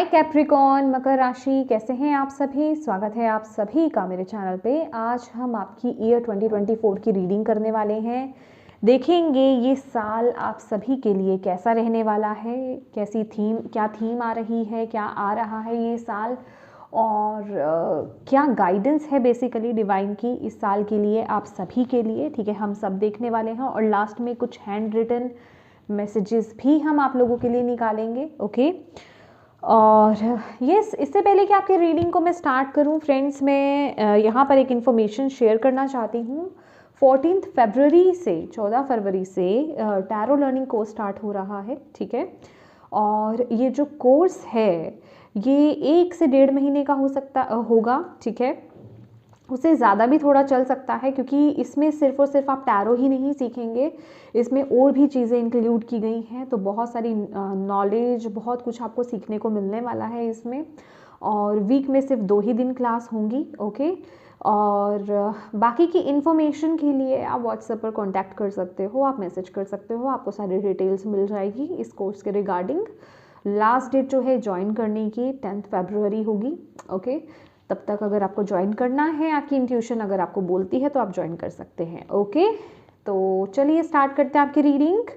हाय Capricorn मकर राशि, कैसे हैं आप सभी। स्वागत है आप सभी का मेरे चैनल पे। आज हम आपकी ईयर 2024 की रीडिंग करने वाले हैं। देखेंगे ये साल आप सभी के लिए कैसा रहने वाला है, कैसी क्या थीम आ रही है, क्या आ रहा है ये साल, और क्या गाइडेंस है बेसिकली डिवाइन की इस साल के लिए आप सभी के लिए। ठीक है, हम सब देखने वाले हैं और लास्ट में कुछ हैंड रिटन मैसेजेस भी हम आप लोगों के लिए निकालेंगे। ओके, और यस, इससे पहले कि आपकी रीडिंग को मैं स्टार्ट करूं फ्रेंड्स, मैं यहाँ पर एक इन्फॉर्मेशन शेयर करना चाहती हूँ। 14 फरवरी से 14 फरवरी से टैरो लर्निंग कोर्स स्टार्ट हो रहा है। ठीक है, और ये जो कोर्स है ये 1 से 1.5 महीने का होगा। ठीक है, उससे ज़्यादा भी थोड़ा चल सकता है, क्योंकि इसमें सिर्फ और सिर्फ आप टैरो ही नहीं सीखेंगे, इसमें और भी चीज़ें इंक्लूड की गई हैं। तो बहुत सारी नॉलेज, बहुत कुछ आपको सीखने को मिलने वाला है इसमें। और वीक में सिर्फ 2 ही दिन क्लास होंगी। ओके, और बाकी की इन्फॉर्मेशन के लिए आप व्हाट्सएप पर कांटेक्ट कर सकते हो, आप मैसेज कर सकते हो, आपको सारी डिटेल्स मिल जाएगी इस कोर्स के रिगार्डिंग। लास्ट डेट जो है ज्वाइन करने की 10 फरवरी होगी। ओके, तब तक अगर आपको ज्वाइन करना है, आपकी इंट्यूशन अगर आपको बोलती है तो आप ज्वाइन कर सकते हैं। ओके, तो चलिए स्टार्ट करते हैं आपकी रीडिंग।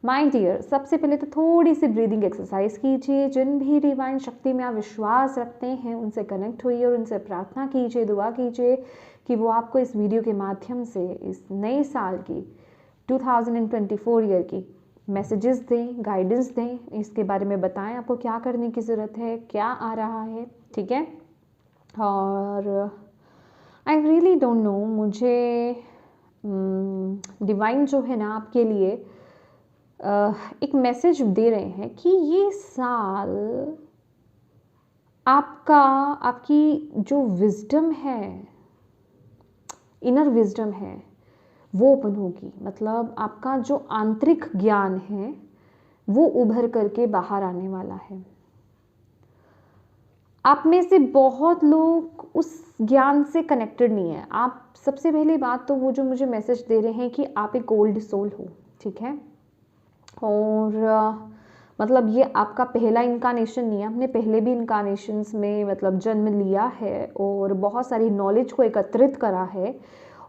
माय डियर, सबसे पहले तो थोड़ी सी ब्रीदिंग एक्सरसाइज कीजिए। जिन भी डिवाइन शक्ति में आप विश्वास रखते हैं उनसे कनेक्ट होइए और उनसे प्रार्थना कीजिए, दुआ कीजिए कि वो आपको इस वीडियो के माध्यम से इस नए साल की 2024 ईयर की मैसेजेस दें, गाइडेंस दें, इसके बारे में बताएं आपको क्या करने की ज़रूरत है, क्या आ रहा है। ठीक है, और आई रियली डोंट नो, मुझे डिवाइन जो है ना आपके लिए एक मैसेज दे रहे हैं कि ये साल आपकी जो विजडम है, इनर विजडम है, वो ओपन होगी। मतलब आपका जो आंतरिक ज्ञान है वो उभर करके बाहर आने वाला है। आप में से बहुत लोग उस ज्ञान से कनेक्टेड नहीं है। आप, सबसे पहली बात तो वो जो मुझे मैसेज दे रहे हैं कि आप एक गोल्ड सोल हो। ठीक है, और मतलब ये आपका पहला इनकारनेशन नहीं है, आपने पहले भी इनकारनेशंस में मतलब जन्म लिया है और बहुत सारी नॉलेज को एकत्रित करा है।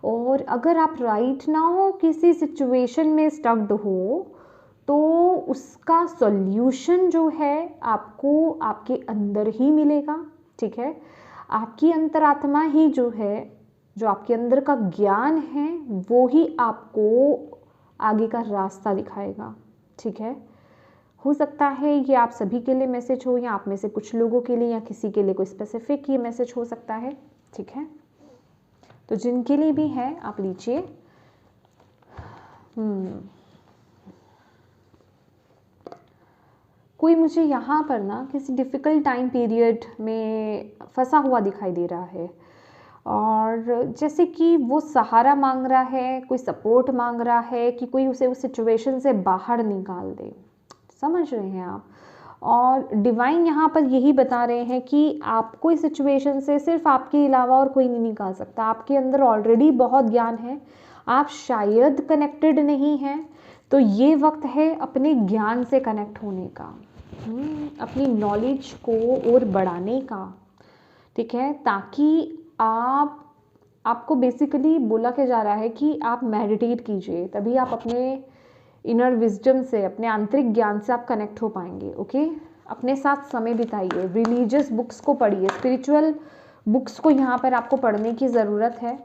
और अगर आप राइट नाउ किसी सिचुएशन में स्टक्ड हो तो उसका सॉल्यूशन जो है आपको आपके अंदर ही मिलेगा। ठीक है, आपकी अंतरात्मा ही जो है, जो आपके अंदर का ज्ञान है, वो ही आपको आगे का रास्ता दिखाएगा। ठीक है, हो सकता है ये आप सभी के लिए मैसेज हो, या आप में से कुछ लोगों के लिए, या किसी के लिए कोई स्पेसिफिक ये मैसेज हो सकता है। ठीक है, तो जिनके लिए भी है आप लीजिए। कोई मुझे यहाँ पर ना किसी डिफ़िकल्ट टाइम पीरियड में फंसा हुआ दिखाई दे रहा है, और जैसे कि वो सहारा मांग रहा है, कोई सपोर्ट मांग रहा है कि कोई उसे उस सिचुएशन से बाहर निकाल दे। समझ रहे हैं आप। और डिवाइन यहाँ पर यही बता रहे हैं कि आपको इस सिचुएशन से सिर्फ आपके अलावा और कोई नहीं निकाल सकता। आपके अंदर ऑलरेडी बहुत ज्ञान है, आप शायद कनेक्टेड नहीं हैं, तो ये वक्त है अपने ज्ञान से कनेक्ट होने का, अपनी नॉलेज को और बढ़ाने का। ठीक है, ताकि आपको बेसिकली बोला क्या जा रहा है कि आप मेडिटेट कीजिए, तभी आप अपने इनर विजडम से, अपने आंतरिक ज्ञान से आप कनेक्ट हो पाएंगे। ओके, अपने साथ समय बिताइए, रिलीजियस बुक्स को पढ़िए, स्पिरिचुअल बुक्स को यहाँ पर आपको पढ़ने की ज़रूरत है।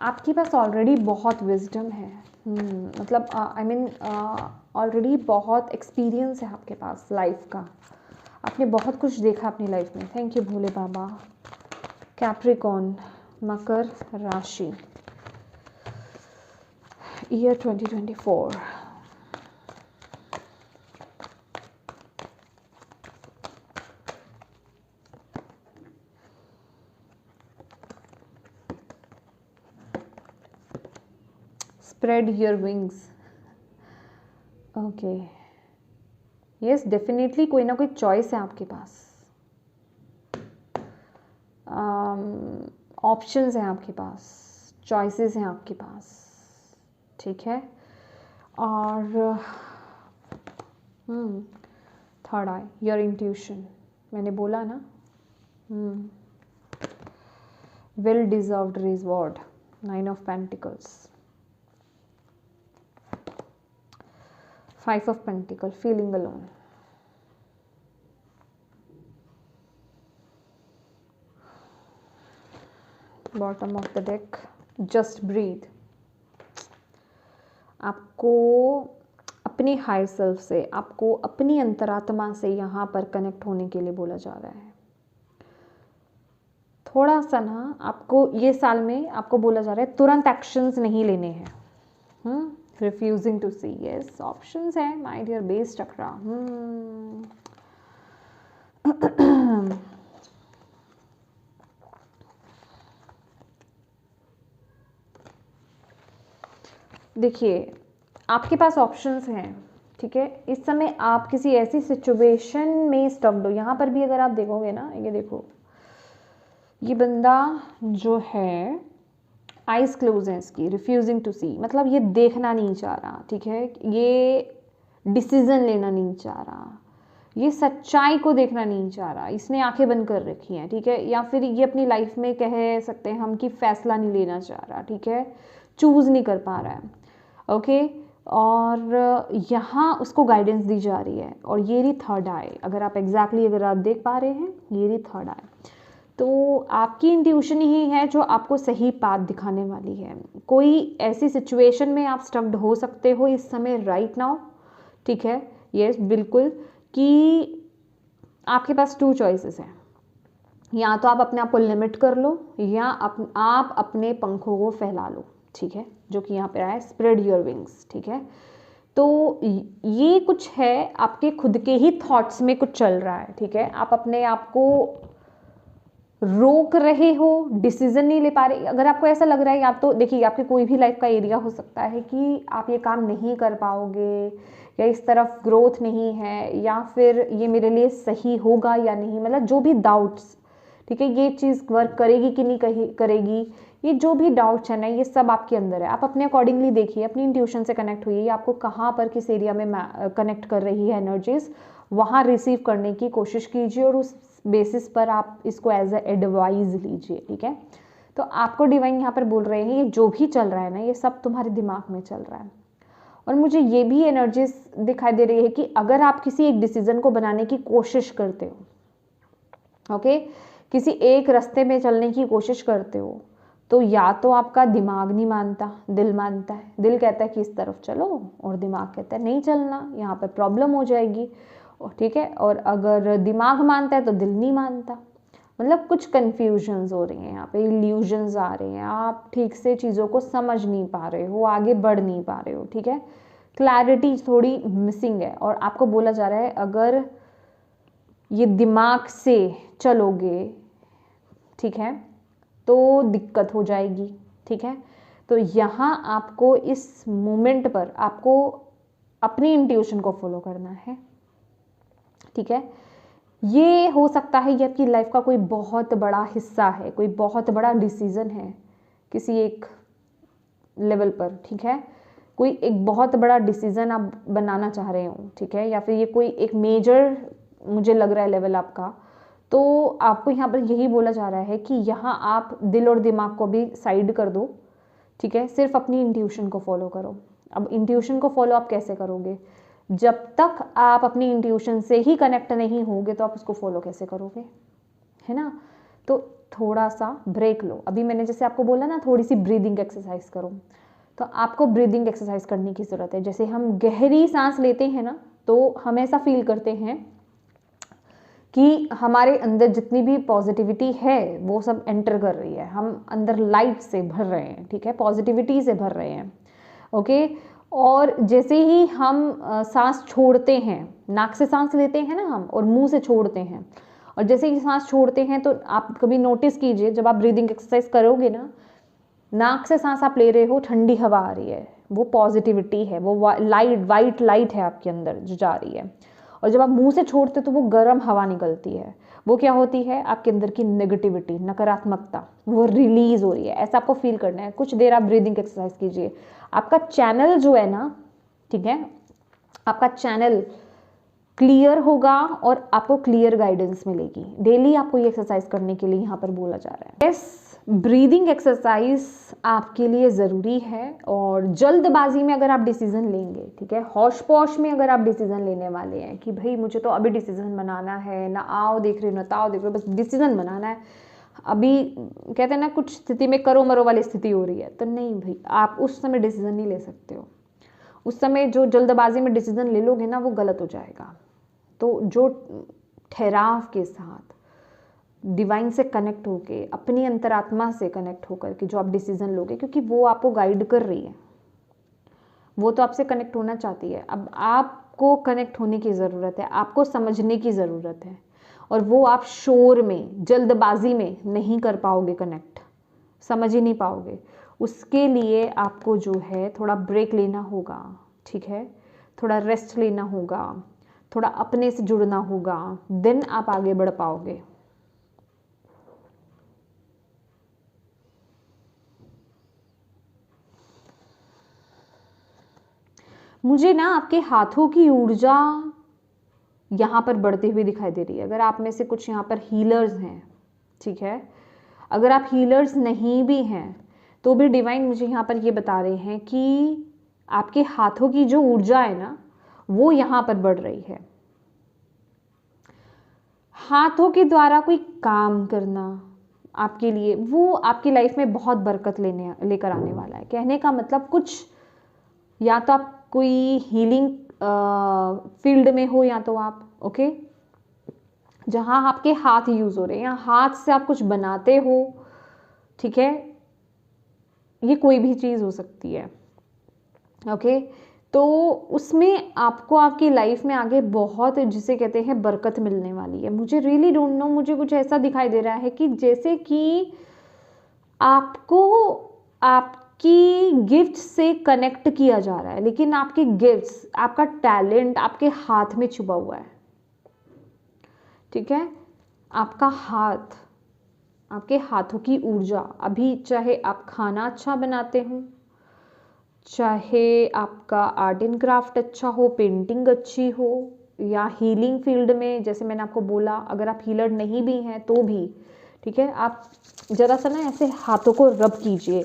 आपके पास ऑलरेडी बहुत विजडम है, मतलब आई मीन ऑलरेडी बहुत एक्सपीरियंस है आपके पास लाइफ का। आपने बहुत कुछ देखा अपनी लाइफ में। Thank you Bhole Baba. Capricorn मकर राशि, year 2024। Spread your wings. Okay, yes, definitely कोई ना कोई चॉइस है आपके पास, ऑप्शंस हैं आपके पास, चॉइसेस हैं आपके पास। ठीक है, और थर्ड आई, योर इंट्यूशन, मैंने बोला ना, well deserved reward, 9 of pentacles, 5 of pentacle, feeling alone, bottom of the deck, just breathe. आपको अपनी हायर सेल्फ से, आपको अपनी अंतरात्मा से यहाँ पर कनेक्ट होने के लिए बोला जा रहा है। थोड़ा सा ना आपको ये साल में आपको बोला जा रहा है तुरंत एक्शंस नहीं लेने हैं। Refusing to see, yes options है माय डियर बेस चक्रा। देखिए आपके पास ऑप्शंस हैं, ठीक है। इस समय आप किसी ऐसी सिचुएशन में स्टक्ड हो। यहाँ पर भी अगर आप देखोगे ना, ये देखो, ये बंदा जो है आइज क्लोज है इसकी, रिफ्यूजिंग टू सी, मतलब ये देखना नहीं चाह रहा, ठीक है। ये डिसीजन लेना नहीं चाह रहा, ये सच्चाई को देखना नहीं चाह रहा, इसने आंखें बंद कर रखी हैं, ठीक है। या फिर ये अपनी लाइफ में कह सकते हैं हम कि फैसला नहीं लेना चाह रहा, ठीक है, चूज नहीं कर पा रहा है, ओके। और यहाँ उसको गाइडेंस दी जा रही है, और ये रही थर्ड आई। अगर आप एग्जैक्टली अगर आप देख पा रहे हैं, ये रही थर्ड आई। तो आपकी इंट्यूशन ही है जो आपको सही पाथ दिखाने वाली है। कोई ऐसी सिचुएशन में आप स्टक्ड हो सकते हो इस समय, राइट नाउ, ठीक है, यस बिल्कुल, कि आपके पास 2 चॉइसेस हैं। या तो आप अपने आप को लिमिट कर लो, या आप अपने पंखों को फैला लो, ठीक है, जो कि यहाँ पे आया है स्प्रेड योर विंग्स, ठीक है। तो ये कुछ है आपके खुद के ही थॉट्स में कुछ चल रहा है, ठीक है। आप अपने आप को रोक रहे हो, डिसीजन नहीं ले पा रहे। अगर आपको ऐसा लग रहा है, या तो देखिए आपके कोई भी लाइफ का एरिया हो सकता है कि आप ये काम नहीं कर पाओगे, या इस तरफ ग्रोथ नहीं है, या फिर ये मेरे लिए सही होगा या नहीं, मतलब जो भी डाउट्स, ठीक है, ये चीज़ वर्क करेगी कि नहीं करेगी, ये जो भी डाउट्स है ना, ये सब आपके अंदर है। आप अपने अकॉर्डिंगली देखिए, अपनी इंट्यूशन से कनेक्ट हुई, आपको कहाँ पर किस एरिया में कनेक्ट कर रही है एनर्जीज, वहाँ रिसीव करने की कोशिश कीजिए, और उस बेसिस पर आप इसको एज ए एडवाइज लीजिए, ठीक है। तो आपको डिवाइन यहाँ पर बोल रहे हैं ये जो भी चल रहा है ना, ये सब तुम्हारे दिमाग में चल रहा है। और मुझे ये भी एनर्जीज दिखाई दे रही है कि अगर आप किसी एक डिसीजन को बनाने की कोशिश करते हो, ओके, किसी एक रास्ते में चलने की कोशिश करते हो, तो या तो आपका दिमाग नहीं मानता, दिल मानता है। दिल कहता है कि इस तरफ चलो, और दिमाग कहता है नहीं चलना, यहाँ पर प्रॉब्लम हो जाएगी, ठीक है। और अगर दिमाग मानता है तो दिल नहीं मानता, मतलब कुछ कन्फ्यूजन्स हो रही हैं यहाँ पे, इल्यूजन्स आ रहे हैं, आप ठीक से चीज़ों को समझ नहीं पा रहे हो, आगे बढ़ नहीं पा रहे हो, ठीक है। क्लैरिटी थोड़ी मिसिंग है, और आपको बोला जा रहा है अगर ये दिमाग से चलोगे, ठीक है, तो दिक्कत हो जाएगी, ठीक है। तो यहाँ आपको इस मोमेंट पर आपको अपनी इंट्यूशन को फॉलो करना है, ठीक है। ये हो सकता है ये आपकी लाइफ का कोई बहुत बड़ा हिस्सा है, कोई बहुत बड़ा डिसीजन है किसी एक लेवल पर, ठीक है। कोई एक बहुत बड़ा डिसीजन आप बनाना चाह रहे हो, ठीक है, या फिर ये कोई एक मेजर मुझे लग रहा है लेवल आपका। तो आपको यहाँ पर यही बोला जा रहा है कि यहाँ आप दिल और दिमाग को भी साइड कर दो, ठीक है, सिर्फ अपनी इंट्यूशन को फॉलो करो। अब इंट्यूशन को फॉलो आप कैसे करोगे? जब तक आप अपनी इंट्यूशन से ही कनेक्ट नहीं होगे तो आप उसको फॉलो कैसे करोगे, है ना। तो थोड़ा सा ब्रेक लो। अभी मैंने जैसे आपको बोला ना, थोड़ी सी ब्रीदिंग एक्सरसाइज करो, तो आपको ब्रीदिंग एक्सरसाइज करने की ज़रूरत है। जैसे हम गहरी सांस लेते हैं ना, तो हम ऐसा फील करते हैं कि हमारे अंदर जितनी भी पॉजिटिविटी है वो सब एंटर कर रही है, हम अंदर लाइट से भर रहे हैं, ठीक है, पॉजिटिविटी से भर रहे हैं, ओके। और जैसे ही हम सांस छोड़ते हैं, नाक से सांस लेते हैं ना हम, और मुंह से छोड़ते हैं, और जैसे ही सांस छोड़ते हैं, तो आप कभी नोटिस कीजिए, जब आप ब्रीदिंग एक्सरसाइज करोगे ना, नाक से सांस आप ले रहे हो, ठंडी हवा आ रही है, वो पॉजिटिविटी है, वो वाइट लाइट है आपके अंदर जो जा रही है। और जब आप मुंह से छोड़ते हो तो वो गर्म हवा निकलती है, वो क्या होती है, आपके अंदर की नेगेटिविटी, नकारात्मकता, वो रिलीज हो रही है। ऐसा आपको फील करना है। कुछ देर आप ब्रीदिंग एक्सरसाइज कीजिए। आपका चैनल जो है ना, ठीक है, आपका चैनल क्लियर होगा और आपको क्लियर गाइडेंस मिलेगी। डेली आपको ये एक्सरसाइज करने के लिए यहाँ पर बोला जा रहा है। यस, ब्रीदिंग एक्सरसाइज आपके लिए ज़रूरी है। और जल्दबाजी में अगर आप डिसीजन लेंगे, ठीक है, हौश पौश में अगर आप डिसीजन लेने वाले हैं कि भाई मुझे तो अभी डिसीजन बनाना है, ना आओ देख रहे हो ना ताओ देख रहे हो, बस डिसीजन बनाना है, अभी कहते हैं ना कुछ स्थिति में करो मरो वाली स्थिति हो रही है, तो नहीं भाई, आप उस समय डिसीजन नहीं ले सकते हो। उस समय जो जल्दबाजी में डिसीजन ले लोगे ना, वो गलत हो जाएगा। तो जो ठहराव के साथ डिवाइन से कनेक्ट होके, अपनी अंतरात्मा से कनेक्ट होकर के जो आप डिसीजन लोगे, क्योंकि वो आपको गाइड कर रही है, वो तो आपसे कनेक्ट होना चाहती है। अब आपको कनेक्ट होने की ज़रूरत है, आपको समझने की ज़रूरत है, और वो आप शोर में, जल्दबाजी में नहीं कर पाओगे कनेक्ट, समझ ही नहीं पाओगे। उसके लिए आपको जो है थोड़ा ब्रेक लेना होगा, ठीक है, थोड़ा रेस्ट लेना होगा, थोड़ा अपने से जुड़ना होगा, देन आप आगे बढ़ पाओगे। मुझे ना आपके हाथों की ऊर्जा यहाँ पर बढ़ती हुई दिखाई दे रही है। अगर आप में से कुछ यहाँ पर हीलर्स हैं, ठीक है, अगर आप हीलर्स नहीं भी हैं तो भी डिवाइन मुझे यहाँ पर ये बता रहे हैं कि आपके हाथों की जो ऊर्जा है ना, वो यहाँ पर बढ़ रही है। हाथों के द्वारा कोई काम करना आपके लिए, वो आपकी लाइफ में बहुत बरकत लेकर आने वाला है। कहने का मतलब, कुछ या तो आप कोई हीलिंग फील्ड में हो, या तो आप ओके जहाँ आपके हाथ यूज़ हो रहे हैं, या हाथ से आप कुछ बनाते हो, ठीक है, ये कोई भी चीज़ हो सकती है। ओके, तो उसमें आपको आपकी लाइफ में आगे बहुत, जिसे कहते हैं, बरकत मिलने वाली है। मुझे रियली डोंट नो, मुझे कुछ ऐसा दिखाई दे रहा है कि जैसे कि आपको आपकी गिफ्ट से कनेक्ट किया जा रहा है, लेकिन आपके गिफ्ट्स, आपका टैलेंट आपके हाथ में छुपा हुआ है, ठीक है। आपका हाथ, आपके हाथों की ऊर्जा, अभी चाहे आप खाना अच्छा बनाते हो, चाहे आपका आर्ट एंड क्राफ्ट अच्छा हो, पेंटिंग अच्छी हो, या हीलिंग फील्ड में, जैसे मैंने आपको बोला, अगर आप हीलर नहीं भी हैं तो भी, ठीक है, आप ज़रा सा ना ऐसे हाथों को रब कीजिए,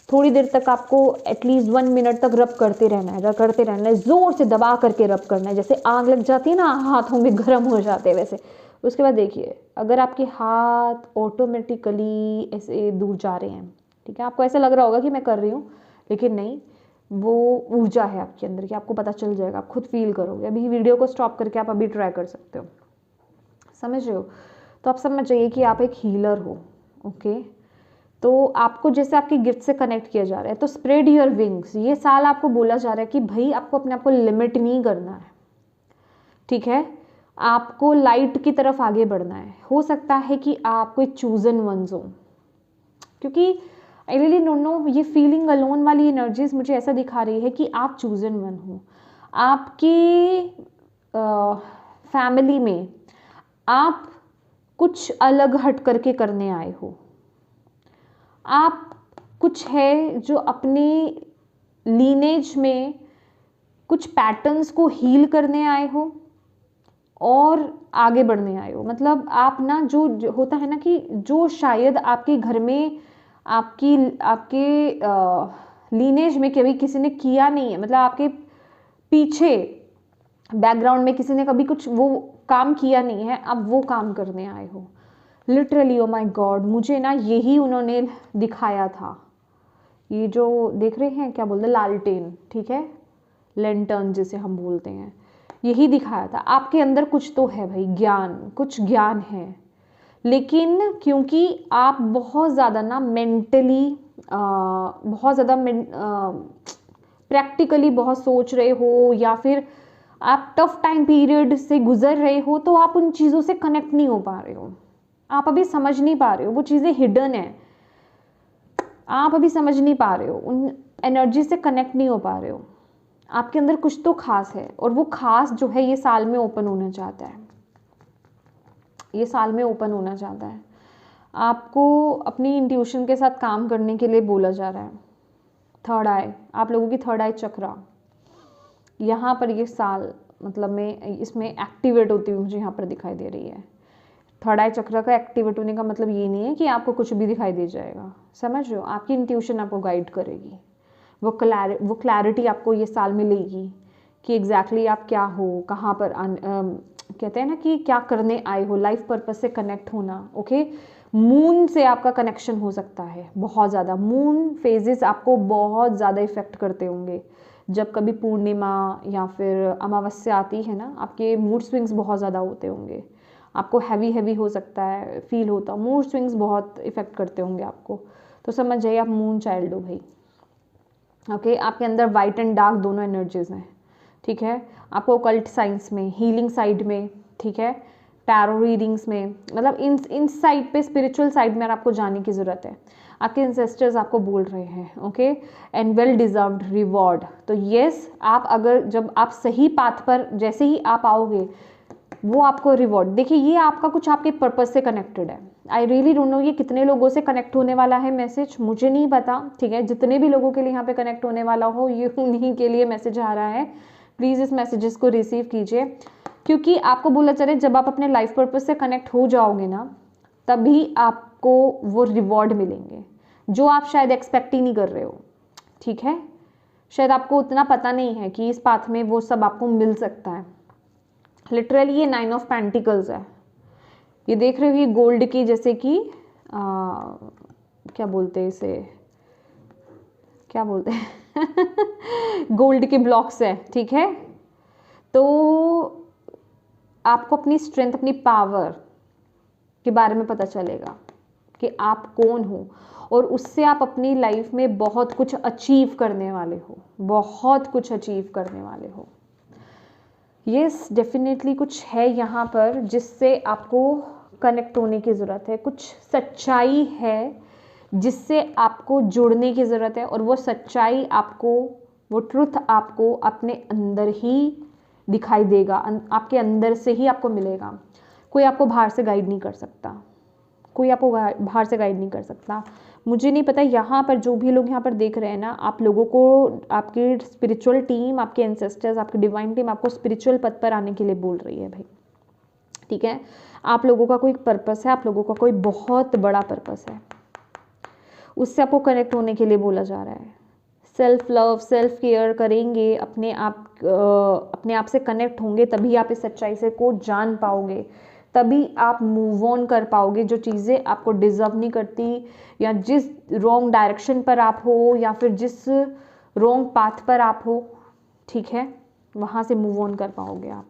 थोड़ी देर तक आपको एटलीस्ट 1 मिनट तक रब करते रहना है, करते रहना है, ज़ोर से दबा करके रब करना है, जैसे आग लग जाती है ना, हाथों में गर्म हो जाते हैं वैसे। उसके बाद देखिए, अगर आपके हाथ ऑटोमेटिकली ऐसे दूर जा रहे हैं, ठीक है, आपको ऐसा लग रहा होगा कि मैं कर रही हूँ, लेकिन नहीं, वो ऊर्जा है आपके अंदर की, आपको पता चल जाएगा, आप खुद फील करोगे। अभी वीडियो को स्टॉप करके आप अभी ट्राई कर सकते हो, समझ रहे हो। तो आप समझ जाइए कि आप एक हीलर हो, ओके। तो आपको जैसे आपकी गिफ्ट से कनेक्ट किया जा रहा है, तो स्प्रेड योर विंग्स, ये साल आपको बोला जा रहा है कि भाई आपको अपने आप को लिमिट नहीं करना है, ठीक है, आपको लाइट की तरफ आगे बढ़ना है। हो सकता है कि आप कोई चूजन वंस हो, क्योंकि आई रियली डोंट नो, ये फीलिंग अलोन वाली एनर्जीज मुझे ऐसा दिखा रही है कि आप चूजन वन हो। आपकी फैमिली में आप कुछ अलग हट करके करने आए हो, आप कुछ है जो अपनी लीनेज में कुछ पैटर्न्स को हील करने आए हो और आगे बढ़ने आए हो। मतलब आप ना, जो होता है ना कि जो शायद आपके घर में, आपके लीनेज में कभी किसी ने किया नहीं है, मतलब आपके पीछे बैकग्राउंड में किसी ने कभी कुछ वो काम किया नहीं है, अब वो काम करने आए हो। लिटरली, ओ माय गॉड, मुझे ना यही उन्होंने दिखाया था। ये जो देख रहे हैं, क्या बोलते हैं, लालटेन, ठीक है, लेंटर्न जिसे हम बोलते हैं, यही दिखाया था। आपके अंदर कुछ तो है भाई, ज्ञान, कुछ ज्ञान है, लेकिन क्योंकि आप बहुत ज़्यादा ना मेंटली, बहुत ज़्यादा प्रैक्टिकली बहुत सोच रहे हो, या फिर आप टफ टाइम पीरियड से गुजर रहे हो, तो आप उन चीज़ों से कनेक्ट नहीं हो पा रहे हो, आप अभी समझ नहीं पा रहे हो, वो चीज़ें हिडन है, आप अभी समझ नहीं पा रहे हो, उन एनर्जी से कनेक्ट नहीं हो पा रहे हो। आपके अंदर कुछ तो खास है, और वो खास जो है ये साल में ओपन होना चाहता है, ये साल में ओपन होना चाहता है। आपको अपनी इंट्यूशन के साथ काम करने के लिए बोला जा रहा है। थर्ड आई, आप लोगों की थर्ड आई चक्रा, यहाँ पर ये साल मतलब में इसमें एक्टिवेट होती हुई मुझे यहाँ पर दिखाई दे रही है। थर्ड आई चक्र का एक्टिवेट होने का मतलब ये नहीं है कि आपको कुछ भी दिखाई दे जाएगा, समझ रहे हो। आपकी इंट्यूशन आपको गाइड करेगी, वो क्लैरिटी आपको ये साल मिलेगी कि एग्जैक्टली आप क्या हो, कहाँ पर कहते हैं ना कि क्या करने आए हो, लाइफ पर्पस से कनेक्ट होना। ओके, मून से आपका कनेक्शन हो सकता है बहुत ज़्यादा। मून फेजेस आपको बहुत ज़्यादा इफेक्ट करते होंगे। जब कभी पूर्णिमा या फिर अमावस्या आती है ना, आपके मूड स्विंग्स बहुत ज़्यादा होते होंगे, आपको हैवी हैवी हो सकता है, फील होता, मूड स्विंग्स बहुत इफेक्ट करते होंगे आपको। तो समझ जाइए आप मून चाइल्ड हो भाई। ओके, आपके अंदर वाइट एंड डार्क दोनों एनर्जीज हैं, ठीक है। आपको ओकल्ट साइंस में, हीलिंग साइड में, ठीक है, टैरो रीडिंग्स में, मतलब इन साइड पे, स्पिरिचुअल साइड में आपको जाने की ज़रूरत है। आपके इंसेस्टर्स आपको बोल रहे हैं, okay, and well deserved reward. तो येस, आप अगर जब आप सही पाथ पर जैसे ही आप आओगे वो आपको रिवॉर्ड, देखिए ये आपका कुछ आपके पर्पस से कनेक्टेड है। आई रियली डोंट नो ये कितने लोगों से कनेक्ट होने वाला है मैसेज, मुझे नहीं पता, ठीक है। जितने भी लोगों के लिए यहाँ पे कनेक्ट होने वाला हो, ये उन्हीं के लिए मैसेज आ रहा है। प्लीज़ इस मैसेजेस को रिसीव कीजिए, क्योंकि आपको बोला चले जब आप अपने लाइफ पर्पस से कनेक्ट हो जाओगे ना, तभी आपको वो रिवॉर्ड मिलेंगे जो आप शायद एक्सपेक्ट ही नहीं कर रहे हो, ठीक है। शायद आपको उतना पता नहीं है कि इस पाथ में वो सब आपको मिल सकता है। लिटरली ये 9 ऑफ पेंटिकल्स है, ये देख रहे हो, ये गोल्ड की, जैसे कि क्या बोलते हैं इसे, क्या बोलते हैं गोल्ड के ब्लॉक्स है, ठीक है। तो आपको अपनी स्ट्रेंथ, अपनी पावर के बारे में पता चलेगा कि आप कौन हो, और उससे आप अपनी लाइफ में बहुत कुछ अचीव करने वाले हो, बहुत कुछ अचीव करने वाले हो। यस, डेफिनेटली कुछ है यहाँ पर जिससे आपको कनेक्ट होने की ज़रूरत है, कुछ सच्चाई है जिससे आपको जुड़ने की ज़रूरत है, और वो सच्चाई आपको, वो ट्रुथ आपको अपने अंदर ही दिखाई देगा, आपके अंदर से ही आपको मिलेगा। कोई आपको बाहर से गाइड नहीं कर सकता, कोई आपको बाहर से गाइड नहीं कर सकता। मुझे नहीं पता यहाँ पर जो भी लोग यहाँ पर देख रहे हैं ना, आप लोगों को आपकी स्पिरिचुअल टीम, आपके एंसेस्टर्स, आपकी डिवाइन टीम आपको स्पिरिचुअल पथ पर आने के लिए बोल रही है भाई, ठीक है। आप लोगों का कोई पर्पस है, आप लोगों का कोई बहुत बड़ा पर्पस है, उससे आपको कनेक्ट होने के लिए बोला जा रहा है। सेल्फ लव, सेल्फ केयर करेंगे, अपने आप से कनेक्ट होंगे, तभी आप इस सच्चाई से को जान पाओगे, तभी आप मूव ऑन कर पाओगे जो चीज़ें आपको डिजर्व नहीं करती, या जिस रॉन्ग डायरेक्शन पर आप हो, या फिर जिस रॉन्ग पाथ पर आप हो, ठीक है, वहाँ से मूव ऑन कर पाओगे आप।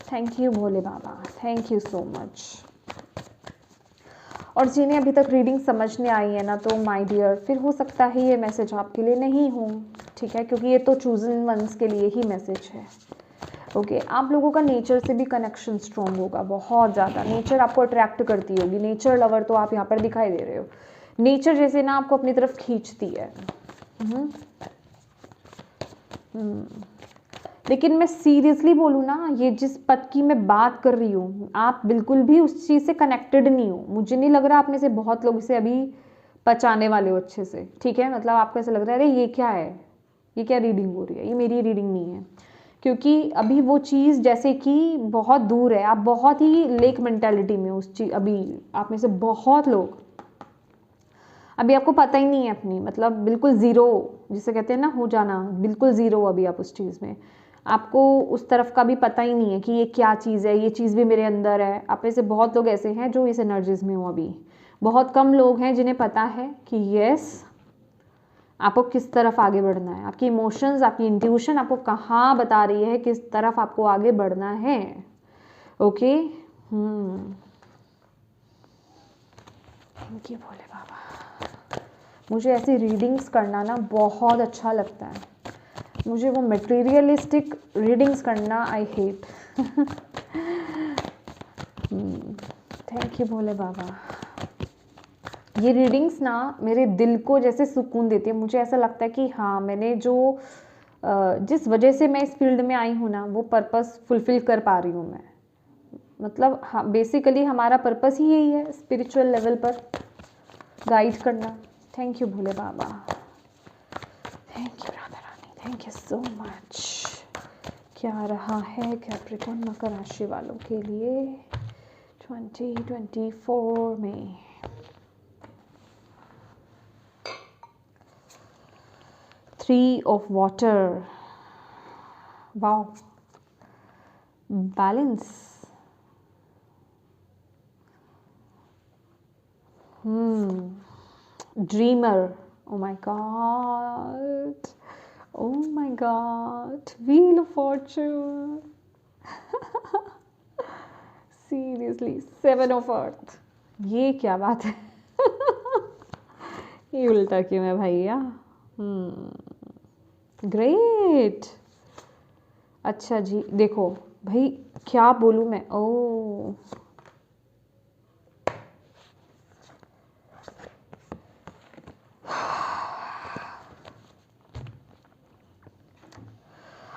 Thank you Bhole Baba, thank you so much. और जिन्हें अभी तक रीडिंग समझने आई है ना, तो माय डियर, फिर हो सकता है ये मैसेज आपके लिए नहीं हो, ठीक है, क्योंकि ये तो चूजन वंस के लिए ही मैसेज है। ओके, आप लोगों का नेचर से भी कनेक्शन स्ट्रॉन्ग होगा, बहुत ज़्यादा। नेचर आपको अट्रैक्ट करती होगी, नेचर लवर तो आप यहाँ पर दिखाई दे रहे हो। नेचर जैसे ना आपको अपनी तरफ खींचती है। लेकिन मैं सीरियसली बोलूँ ना, ये जिस पद की मैं बात कर रही हूँ, आप बिल्कुल भी उस चीज़ से कनेक्टेड नहीं हो। मुझे नहीं लग रहा आप में से बहुत लोग इसे अभी पहचाने वाले हो अच्छे से, ठीक है। मतलब आपको ऐसा लग रहा है अरे ये क्या है, ये क्या रीडिंग हो रही है, ये मेरी रीडिंग नहीं है, क्योंकि अभी वो चीज़ जैसे कि बहुत दूर है। आप बहुत ही लेक मेंटालिटी में उस चीज़, अभी आप में से बहुत लोग, अभी आपको पता ही नहीं है अपनी, मतलब बिल्कुल ज़ीरो, जिसे कहते हैं ना हो जाना, बिल्कुल ज़ीरो अभी आप उस चीज़ में, आपको उस तरफ का भी पता ही नहीं है कि ये क्या चीज़ है, ये चीज़ भी मेरे अंदर है। आप में से बहुत लोग ऐसे हैं जो इस एनर्जीज में हो। अभी बहुत कम लोग हैं जिन्हें पता है कि यस, आपको किस तरफ आगे बढ़ना है। आपकी इमोशंस, आपकी इंट्यूशन आपको कहाँ बता रही है किस तरफ आपको आगे बढ़ना है। ओके, थैंक यू भोले बाबा। मुझे ऐसी रीडिंग्स करना ना बहुत अच्छा लगता है। मुझे वो मटेरियलिस्टिक रीडिंग्स करना I hate. Thank you Bhole बाबा। ये रीडिंग्स ना मेरे दिल को जैसे सुकून देती है। मुझे ऐसा लगता है कि हाँ, मैंने जो जिस वजह से मैं इस फील्ड में आई हूँ ना, वो पर्पस फुलफिल कर पा रही हूँ मैं। मतलब हाँ, बेसिकली हमारा पर्पस ही यही है स्पिरिचुअल लेवल पर, गाइड करना। Thank you Bhole Baba, thank you Radha Rani, thank you so much. क्या रहा है कैप्रिकॉर्न मकर राशि वालों के लिए 2024 में? Three of water, wow, balance, dreamer, oh my God, oh my God, wheel of Fortune, seriously, seven of earth, ये क्या बात है? ये उल्टा क्यों है भैया? ग्रेट, अच्छा जी, देखो भाई क्या बोलूँ मैं, ओ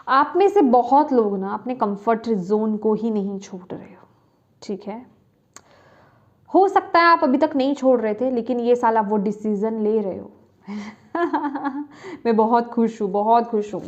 आप में से बहुत लोग ना अपने कंफर्ट जोन को ही नहीं छोड़ रहे हो, ठीक है? हो सकता है आप अभी तक नहीं छोड़ रहे थे, लेकिन ये साल आप वो डिसीजन ले रहे हो। मैं बहुत खुश हूँ, बहुत खुश हूँ,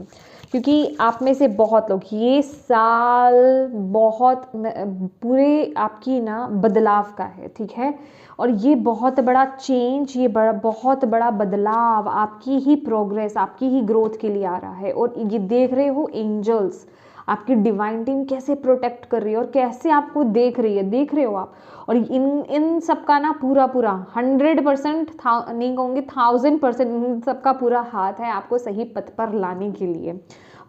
क्योंकि आप में से बहुत लोग ये साल बहुत पूरे आपकी ना बदलाव का है, ठीक है? और ये बहुत बड़ा चेंज, ये बहुत बड़ा बदलाव आपकी ही प्रोग्रेस, आपकी ही ग्रोथ के लिए आ रहा है। और ये देख रहे हो एंजल्स, आपकी डिवाइन टीम कैसे प्रोटेक्ट कर रही है और कैसे आपको देख रही है, देख रहे हो आप। और इन सबका ना पूरा 100% नहीं कहूँगी 1000%, इन सबका पूरा हाथ है आपको सही पथ पर लाने के लिए।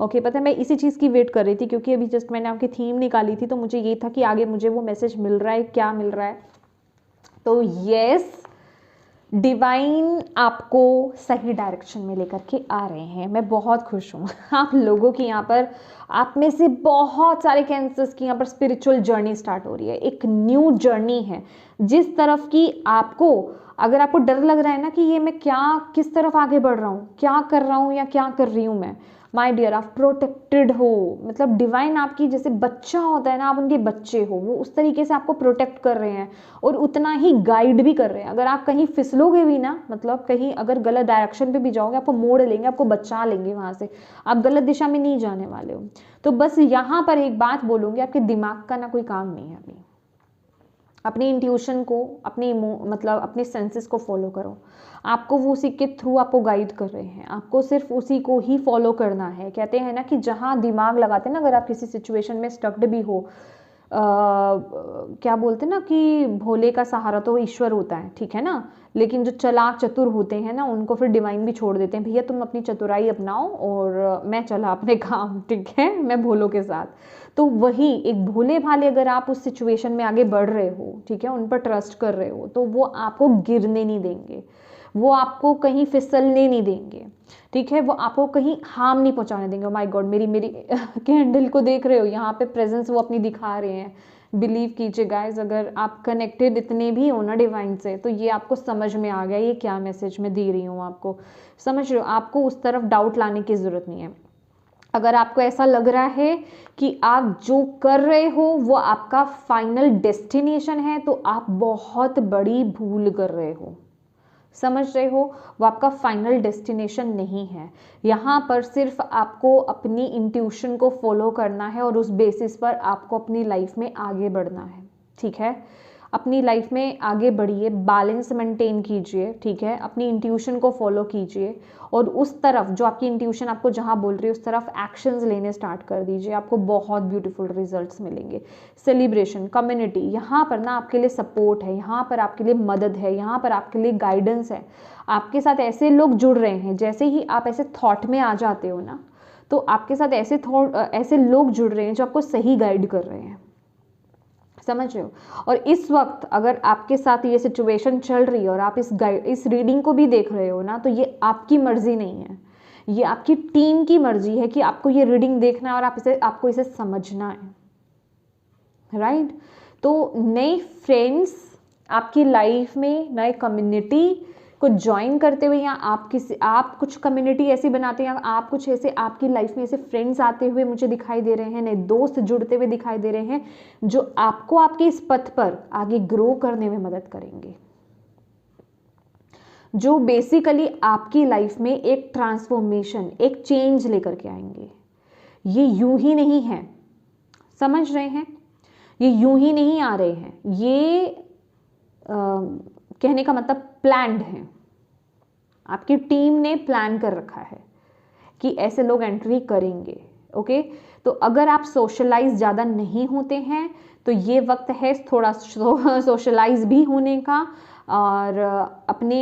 ओके, पता है मैं इसी चीज़ की वेट कर रही थी, क्योंकि अभी जस्ट मैंने आपकी थीम निकाली थी, तो मुझे ये था कि आगे मुझे वो मैसेज मिल रहा है, क्या मिल रहा है। तो यस, डिवाइन आपको सही डायरेक्शन में लेकर के आ रहे हैं। मैं बहुत खुश हूँ आप लोगों की यहाँ पर, आप में से बहुत सारे कैंसर्स की यहाँ पर स्पिरिचुअल जर्नी स्टार्ट हो रही है, एक न्यू जर्नी है जिस तरफ की आपको, अगर आपको डर लग रहा है ना कि ये मैं क्या, किस तरफ आगे बढ़ रहा हूँ, क्या कर रहा हूँ या क्या कर रही हूँ मैं, माय डियर आप प्रोटेक्टेड हो। मतलब डिवाइन आपकी जैसे बच्चा होता है ना, आप उनके बच्चे हो, वो उस तरीके से आपको प्रोटेक्ट कर रहे हैं और उतना ही गाइड भी कर रहे हैं। अगर आप कहीं फिसलोगे भी ना, मतलब कहीं अगर गलत डायरेक्शन पे भी जाओगे, आपको मोड़ लेंगे, आपको बचा लेंगे वहां से, आप गलत दिशा में नहीं जाने वाले हो। तो बस यहाँ पर एक बात बोलूँगी, आपके दिमाग का ना कोई काम नहीं है अभी। अपनी इंट्यूशन को, अपनी मतलब अपने सेंसेस को फॉलो करो। आपको वो उसी के थ्रू आपको गाइड कर रहे हैं, आपको सिर्फ उसी को ही फॉलो करना है। कहते हैं ना कि जहाँ दिमाग लगाते हैं ना, अगर आप किसी सिचुएशन में स्टक्ड भी हो, क्या बोलते हैं ना कि भोले का सहारा तो ईश्वर होता है, ठीक है ना, लेकिन जो चालाक चतुर होते हैं ना, उनको फिर डिवाइन भी छोड़ देते हैं, भैया तुम अपनी चतुराई अपनाओ और मैं चला अपने काम, ठीक है, मैं भोलों के साथ। तो वही एक भोले भाले अगर आप उस सिचुएशन में आगे बढ़ रहे हो, ठीक है, उन पर ट्रस्ट कर रहे हो, तो वो आपको गिरने नहीं देंगे, वो आपको कहीं फिसलने नहीं देंगे, ठीक है, वो आपको कहीं हार्म नहीं पहुंचाने देंगे। माय गॉड, मेरी कैंडल को देख रहे हो, यहाँ पे प्रेजेंस वो अपनी दिखा रहे हैं। बिलीव कीजिए गाइज, अगर आप कनेक्टेड इतने भी हो ना डिवाइन से, तो ये आपको समझ में आ गया ये क्या मैसेज मैं दे रही हूँ आपको, समझ रहे हो? आपको उस तरफ डाउट लाने की ज़रूरत नहीं है। अगर आपको ऐसा लग रहा है कि आप जो कर रहे हो वो आपका फाइनल डेस्टिनेशन है, तो आप बहुत बड़ी भूल कर रहे हो, समझ रहे हो? वो आपका फाइनल डेस्टिनेशन नहीं है। यहाँ पर सिर्फ आपको अपनी इंट्यूशन को फॉलो करना है और उस बेसिस पर आपको अपनी लाइफ में आगे बढ़ना है, ठीक है? अपनी लाइफ में आगे बढ़िए, बैलेंस मेंटेन कीजिए, ठीक है, अपनी इंट्यूशन को फॉलो कीजिए और उस तरफ जो आपकी इंट्यूशन आपको जहाँ बोल रही है उस तरफ एक्शंस लेने स्टार्ट कर दीजिए, आपको बहुत ब्यूटीफुल रिजल्ट्स मिलेंगे। सेलिब्रेशन, कम्युनिटी, यहाँ पर ना आपके लिए सपोर्ट है, यहाँ पर आपके लिए मदद है, यहाँ पर आपके लिए गाइडेंस है। आपके साथ ऐसे लोग जुड़ रहे हैं, जैसे ही आप ऐसे थॉट में आ जाते हो ना, तो आपके साथ ऐसे लोग जुड़ रहे हैं जो आपको सही गाइड कर रहे हैं, समझ रहे हो? और इस वक्त अगर आपके साथ ये सिचुएशन चल रही है और आप इस रीडिंग को भी देख रहे हो ना, तो ये आपकी मर्जी नहीं है, ये आपकी टीम की मर्जी है कि आपको ये रीडिंग देखना है और आपको इसे समझना है, राइट? तो नए फ्रेंड्स आपकी लाइफ में, नए कम्युनिटी को ज्वाइन करते हुए, या आप कुछ कम्युनिटी ऐसी बनाते हैं, आप कुछ ऐसे आपकी लाइफ में ऐसे फ्रेंड्स आते हुए मुझे दिखाई दे रहे हैं, नए दोस्त जुड़ते हुए दिखाई दे रहे हैं, जो आपको आपके इस पथ पर आगे ग्रो करने में मदद करेंगे। जो बेसिकली आपकी लाइफ में एक ट्रांसफॉर्मेशन, एक चेंज लेकर के आएंगे। ये यूं ही नहीं है, समझ रहे हैं, ये यूं ही नहीं आ रहे हैं, ये कहने का मतलब प्लान्ड है। आपकी टीम ने प्लान कर रखा है कि ऐसे लोग एंट्री करेंगे। ओके, तो अगर आप सोशलाइज ज़्यादा नहीं होते हैं तो ये वक्त है थोड़ा सोशलाइज भी होने का, और अपने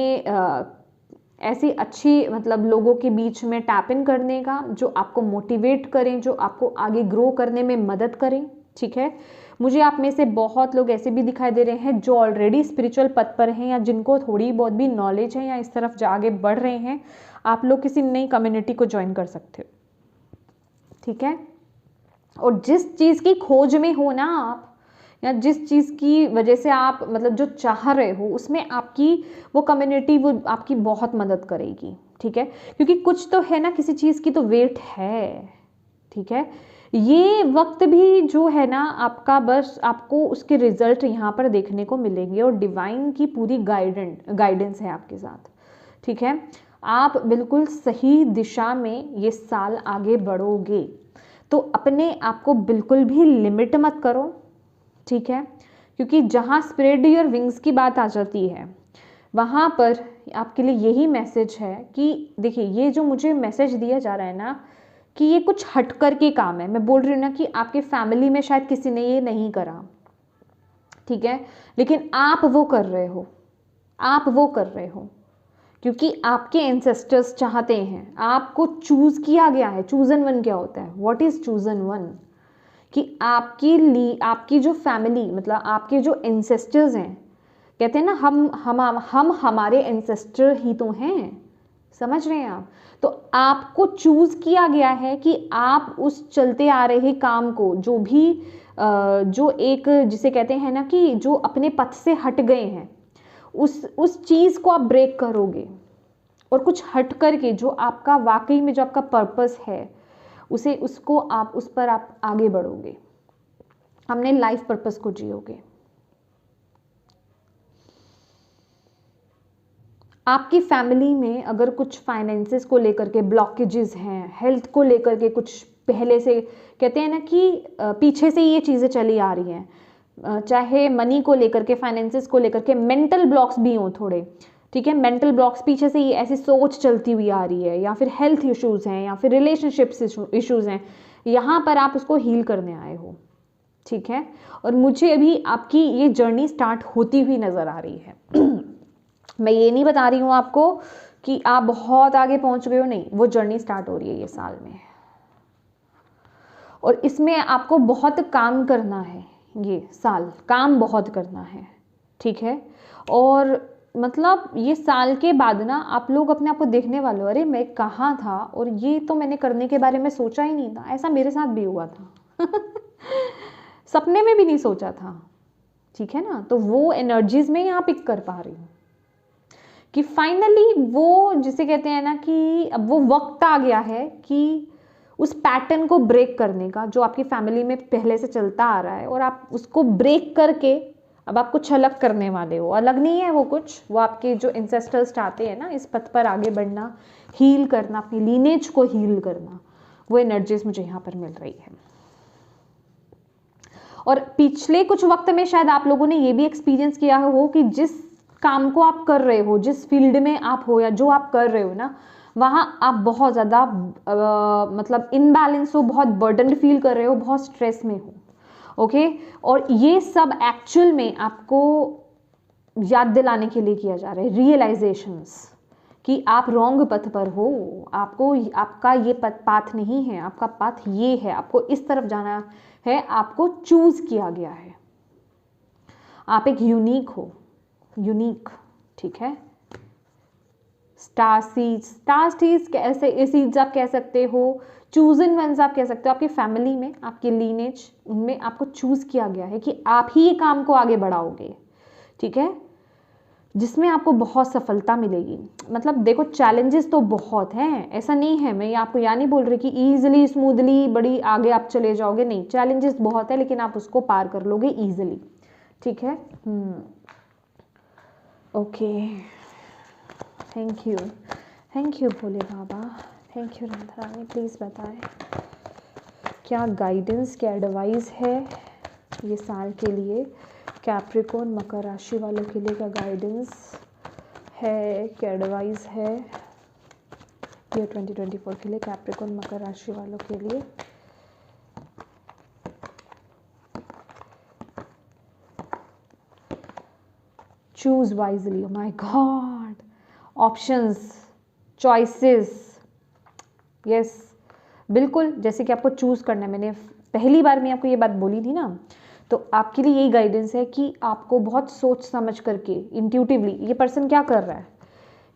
ऐसी अच्छी मतलब लोगों के बीच में टैप इन करने का जो आपको मोटिवेट करें, जो आपको आगे ग्रो करने में मदद करें। ठीक है, मुझे आप में से बहुत लोग ऐसे भी दिखाई दे रहे हैं जो ऑलरेडी स्पिरिचुअल पथ पर हैं, या जिनको थोड़ी बहुत भी नॉलेज है, या इस तरफ जो आगे बढ़ रहे हैं। आप लोग किसी नई कम्युनिटी को ज्वाइन कर सकते हो। ठीक है, और जिस चीज़ की खोज में हो ना आप, या जिस चीज़ की वजह से आप मतलब जो चाह रहे हो, उसमें आपकी वो कम्युनिटी वो आपकी बहुत मदद करेगी। ठीक है, क्योंकि कुछ तो है ना, किसी चीज़ की तो वेट है। ठीक है, ये वक्त भी जो है ना आपका, बस आपको उसके रिजल्ट यहाँ पर देखने को मिलेंगे, और डिवाइन की पूरी गाइडेंस है आपके साथ। ठीक है, आप बिल्कुल सही दिशा में ये साल आगे बढ़ोगे। तो अपने आप को बिल्कुल भी लिमिट मत करो। ठीक है, क्योंकि जहाँ स्प्रेड योर विंग्स की बात आ जाती है, वहाँ पर आपके लिए यही मैसेज है कि देखिए, ये जो मुझे मैसेज दिया जा रहा है ना, कि ये कुछ हटकर के काम है। मैं बोल रही हूँ ना कि आपके फैमिली में शायद किसी ने ये नहीं करा, ठीक है, लेकिन आप वो कर रहे हो, आप वो कर रहे हो क्योंकि आपके एंसेस्टर्स चाहते हैं, आपको चूज किया गया है। चूजन वन क्या होता है, व्हाट इज चूजन वन? कि आपकी जो फैमिली मतलब आपके जो एंसेस्टर्स हैं, कहते हैं ना हम हमारे एंसेस्टर ही तो हैं, समझ रहे हैं आप? तो आपको चूज किया गया है कि आप उस चलते आ रहे काम को, जो भी जो एक जिसे कहते हैं ना कि जो अपने पथ से हट गए हैं, उस चीज को आप ब्रेक करोगे, और कुछ हट करके जो आपका वाकई में जो आपका पर्पस है, उस पर आप आगे बढ़ोगे, अपने लाइफ पर्पस को जियोगे। आपकी फैमिली में अगर कुछ फाइनेंसेस को लेकर के ब्लॉकेजेस हैं, हेल्थ को लेकर के कुछ पहले से कहते हैं ना कि पीछे से ये चीज़ें चली आ रही हैं, चाहे मनी को लेकर के, फाइनेंसेस को लेकर के, मेंटल ब्लॉक्स भी हों थोड़े, ठीक है, मेंटल ब्लॉक्स पीछे से ये ऐसी सोच चलती हुई आ रही है, या फिर हेल्थ इश्यूज़ हैं, या फिर रिलेशनशिप्स इश्यूज़ हैं, यहाँ पर आप उसको हील करने आए हो। ठीक है, और मुझे अभी आपकी ये जर्नी स्टार्ट होती हुई नज़र आ रही है। मैं ये नहीं बता रही हूँ आपको कि आप बहुत आगे पहुंच गए हो, नहीं, वो जर्नी स्टार्ट हो रही है ये साल में, और इसमें आपको बहुत काम करना है। ये साल काम बहुत करना है। ठीक है, और मतलब ये साल के बाद ना आप लोग अपने आप को देखने वाले हो, अरे मैं कहाँ था, और ये तो मैंने करने के बारे में सोचा ही नहीं था। ऐसा मेरे साथ भी हुआ था। सपने में भी नहीं सोचा था। ठीक है ना, तो वो एनर्जीज में यहाँ पिक कर पा रही हूँ कि फाइनली वो जिसे कहते हैं ना कि अब वो वक्त आ गया है कि उस पैटर्न को ब्रेक करने का, जो आपकी फैमिली में पहले से चलता आ रहा है, और आप उसको ब्रेक करके अब आप कुछ अलग करने वाले हो। अलग नहीं है वो कुछ, वो आपके जो इंसेस्टर्स चाहते हैं ना इस पथ पर आगे बढ़ना, हील करना, अपनी लीनेज को हील करना, वो एनर्जीज मुझे यहाँ पर मिल रही है। और पिछले कुछ वक्त में शायद आप लोगों ने ये भी एक्सपीरियंस किया हो कि जिस काम को आप कर रहे हो, जिस फील्ड में आप हो, या जो आप कर रहे हो ना, वहाँ आप बहुत ज़्यादा मतलब इनबैलेंस हो, बहुत बर्डन फील कर रहे हो, बहुत स्ट्रेस में हो। ओके, और ये सब एक्चुअल में आपको याद दिलाने के लिए किया जा रहा है, रियलाइजेशंस, कि आप रॉन्ग पथ पर हो, आपका ये पाथ नहीं है, आपका पाथ ये है, आपको इस तरफ जाना है, आपको चूज किया गया है, आप एक यूनिक हो, यूनिक। ठीक है, स्टार सीड्स ऐसे सीड्स आप कह सकते हो, चूजन वंस आप कह सकते हो। आपकी फैमिली में, आपके लीनेज, उनमें आपको चूज किया गया है कि आप ही ये काम को आगे बढ़ाओगे। ठीक है, जिसमें आपको बहुत सफलता मिलेगी। मतलब देखो, चैलेंजेस तो बहुत हैं, ऐसा नहीं है, मैं आपको या नहीं बोल रही कि ईजिली स्मूथली बड़ी आगे आप चले जाओगे, नहीं, चैलेंजेस बहुत है, लेकिन आप उसको पार कर लोगे ईजिली। ठीक है, okay, thank you Bhole Baba, thank you Radha Rani. Please बताएं क्या गाइडेंस, क्या एडवाइस है ये साल के लिए, कैप्रिकॉर्न मकर राशि वालों के लिए क्या गाइडेंस है, क्या एडवाइस है ये 2024 के लिए कैप्रिकॉर्न मकर राशि वालों के लिए। Choose wisely, my God, options, choices, yes बिल्कुल, जैसे कि आपको चूज़ करना है। मैंने पहली बार में आपको ये बात बोली थी ना, तो आपके लिए यही गाइडेंस है कि आपको बहुत सोच समझ करके इंट्यूटिवली, ये पर्सन क्या कर रहा है,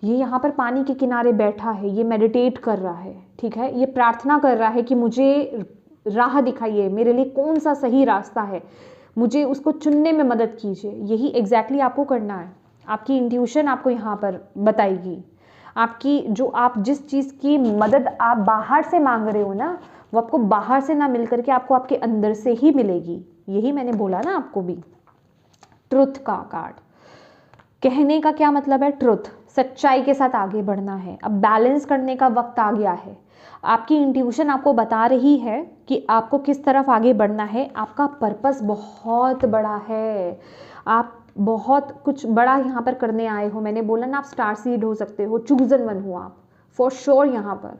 ये यहाँ पर पानी के किनारे बैठा है, ये मेडिटेट कर रहा है, ठीक है, ये प्रार्थना कर रहा है कि मुझे राह दिखाइए, मेरे लिए कौन सा सही रास्ता है, मुझे उसको चुनने में मदद कीजिए। यही एग्जैक्टली आपको करना है। आपकी इंट्यूशन आपको यहाँ पर बताएगी, आपकी जो आप जिस चीज़ की मदद आप बाहर से मांग रहे हो ना, वो आपको बाहर से ना मिल करके आपको आपके अंदर से ही मिलेगी। यही मैंने बोला ना आपको भी। ट्रुथ का कार्ड, कहने का क्या मतलब है, ट्रुथ, सच्चाई के साथ आगे बढ़ना है। अब बैलेंस करने का वक्त आ गया है। आपकी इंट्यूशन आपको बता रही है कि आपको किस तरफ आगे बढ़ना है। आपका पर्पस बहुत बड़ा है, आप बहुत कुछ बड़ा यहाँ पर करने आए हो। मैंने बोला ना, आप स्टार सीड हो सकते हो, चूजन वन हो आप फॉर श्योर यहाँ पर,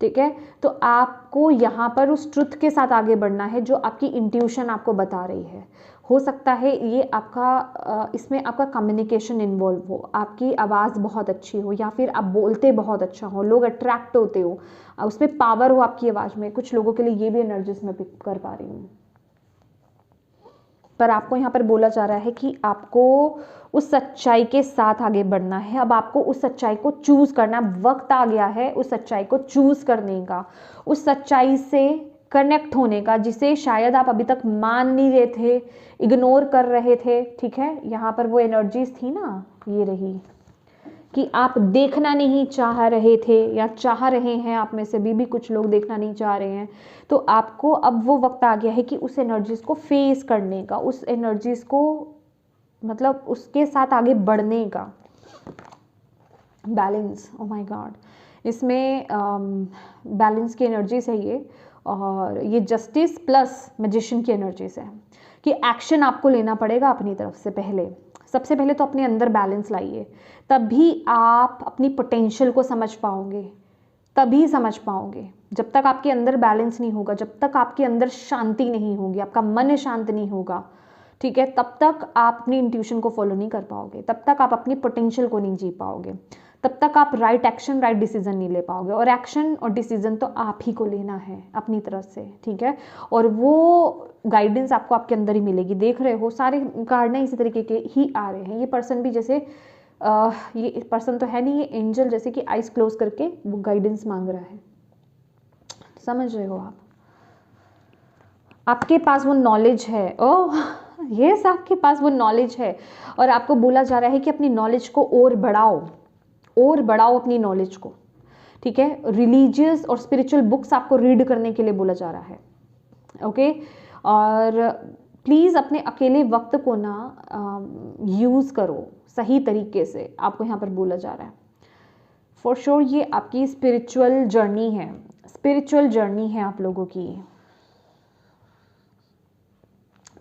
ठीक है। तो आपको यहाँ पर उस ट्रुथ के साथ आगे बढ़ना है जो आपकी इंट्यूशन आपको बता रही है। हो सकता है ये आपका इसमें आपका कम्युनिकेशन इन्वॉल्व हो, आपकी आवाज़ बहुत अच्छी हो, या फिर आप बोलते बहुत अच्छा हो, लोग अट्रैक्ट होते हो, उसमें पावर हो आपकी आवाज़ में। कुछ लोगों के लिए ये भी एनर्जीज मैं पिक कर पा रही हूँ। पर आपको यहाँ पर बोला जा रहा है कि आपको उस सच्चाई के साथ आगे बढ़ना है। अब आपको उस सच्चाई को चूज करना, वक्त आ गया है उस सच्चाई को चूज करने का, उस सच्चाई से कनेक्ट होने का, जिसे शायद आप अभी तक मान नहीं रहे थे, इग्नोर कर रहे थे, ठीक है। यहाँ पर वो एनर्जीज थी ना, ये रही कि आप देखना नहीं चाह रहे थे या चाह रहे हैं, आप में से भी कुछ लोग देखना नहीं चाह रहे हैं। तो आपको अब वो वक्त आ गया है कि उस एनर्जीज को फेस करने का, उस एनर्जीज को मतलब उसके साथ आगे बढ़ने का। बैलेंस, ओ माय गॉड, इसमें बैलेंस की एनर्जीज है ये, और ये जस्टिस प्लस मैजिशियन की एनर्जीज है कि एक्शन आपको लेना पड़ेगा अपनी तरफ से। सबसे पहले तो अपने अंदर बैलेंस लाइए, तभी आप अपनी पोटेंशियल को समझ पाओगे, तभी समझ पाओगे। जब तक आपके अंदर बैलेंस नहीं होगा, जब तक आपके अंदर शांति नहीं होगी, आपका मन शांत नहीं होगा, ठीक है, तब तक आप अपनी इंट्यूशन को फॉलो नहीं कर पाओगे, तब तक आप अपनी पोटेंशियल को नहीं जी पाओगे, तब तक आप राइट एक्शन, राइट डिसीजन नहीं ले पाओगे। और एक्शन और डिसीजन तो आप ही को लेना है अपनी तरफ से, ठीक है। और वो गाइडेंस आपको आपके अंदर ही मिलेगी। देख रहे हो सारे कार्ड ना इसी तरीके के ही आ रहे हैं। ये पर्सन भी जैसे ये पर्सन तो है नहीं, ये एंजल जैसे कि आइज क्लोज करके वो गाइडेंस मांग रहा है, समझ रहे हो आप। आपके पास वो नॉलेज है, ओह यस, आपके पास वो नॉलेज है, और आपको बोला जा रहा है कि अपनी नॉलेज को और बढ़ाओ अपनी नॉलेज को, ठीक है। रिलीजियस और स्पिरिचुअल बुक्स आपको रीड करने के लिए बोला जा रहा है, ओके। और प्लीज़ अपने अकेले वक्त को ना यूज़ करो सही तरीके से, आपको यहाँ पर बोला जा रहा है। फॉर श्योर ये आपकी स्पिरिचुअल जर्नी है आप लोगों की।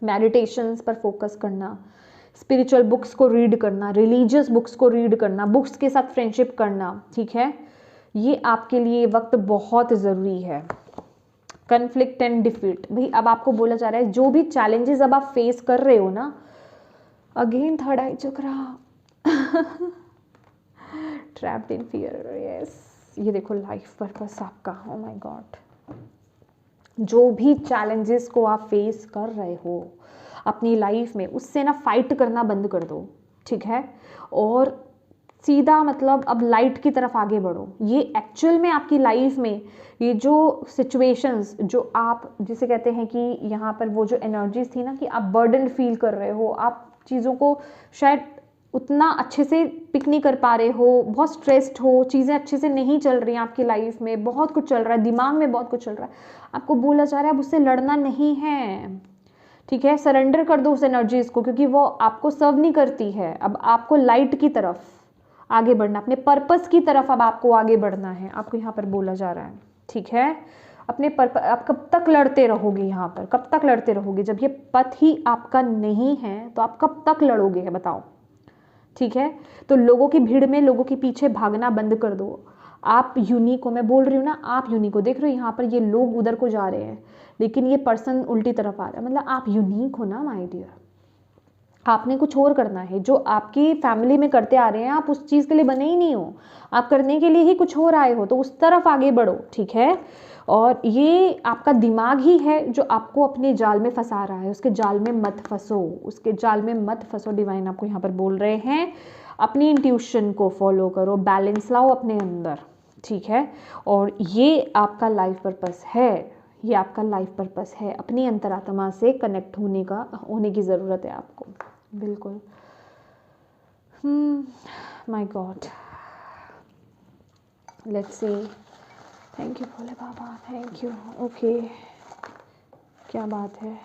मेडिटेशंस पर फोकस करना, स्पिरिचुअल बुक्स को रीड करना, रिलीजियस बुक्स को रीड करना, बुक्स के साथ फ्रेंडशिप करना, ठीक है। ये आपके लिए वक्त बहुत ज़रूरी है। कन्फ्लिक्ट एंड डिफीट, भाई अब आपको बोला जा रहा है जो भी चैलेंजेस अब आप फेस कर रहे हो ना, again third I chakra, trapped in fear, yes, ये देखो लाइफ पर्पस आपका, ओ माय गॉड। जो भी चैलेंजेस को आप फेस कर रहे हो अपनी लाइफ में, उससे ना फाइट करना बंद कर दो, ठीक है। और सीधा मतलब अब लाइट की तरफ आगे बढ़ो। ये एक्चुअल में आपकी लाइफ में ये जो सिचुएशंस, जो आप जिसे कहते हैं कि यहाँ पर वो जो एनर्जीज थी ना कि आप बर्डन फील कर रहे हो, आप चीज़ों को शायद उतना अच्छे से पिक नहीं कर पा रहे हो, बहुत स्ट्रेस्ड हो, चीज़ें अच्छे से नहीं चल रही हैं आपकी लाइफ में, बहुत कुछ चल रहा है, दिमाग में बहुत कुछ चल रहा है, आपको बोला जा रहा है अब उससे लड़ना नहीं है, ठीक है। सरेंडर कर दो उस एनर्जीज को, क्योंकि वो आपको सर्व नहीं करती है। अब आपको लाइट की तरफ आगे बढ़ना, अपने पर्पस की तरफ अब आपको आगे बढ़ना है, आपको यहाँ पर बोला जा रहा है, ठीक है। अपने पर्पस, आप कब तक लड़ते रहोगे यहाँ पर, कब तक लड़ते रहोगे? जब ये पथ ही आपका नहीं है तो आप कब तक लड़ोगे, है बताओ, ठीक है। तो लोगों की भीड़ में लोगों के पीछे भागना बंद कर दो। आप यूनिक हो, मैं बोल रही हूँ ना, आप यूनिक हो। देख रहे हो यहाँ पर ये लोग उधर को जा रहे हैं लेकिन ये पर्सन उल्टी तरफ आ रहा है, मतलब आप यूनिक हो ना माय डियर। आपने कुछ और करना है, जो आपकी फैमिली में करते आ रहे हैं आप उस चीज़ के लिए बने ही नहीं हो, आप करने के लिए ही कुछ और आए हो, तो उस तरफ आगे बढ़ो, ठीक है। और ये आपका दिमाग ही है जो आपको अपने जाल में फंसा रहा है, उसके जाल में मत फंसो, उसके जाल में मत फंसो। डिवाइन आपको यहाँ पर बोल रहे हैं अपनी इंट्यूशन को फॉलो करो, बैलेंस लाओ अपने अंदर, ठीक है। और ये आपका लाइफ पर्पस है, ये आपका लाइफ पर्पस है। अपनी अंतरात्मा से कनेक्ट होने की ज़रूरत है आपको, बिल्कुल। My God, let's see. Thank you Bhole Baba, thank you. Okay, क्या बात है,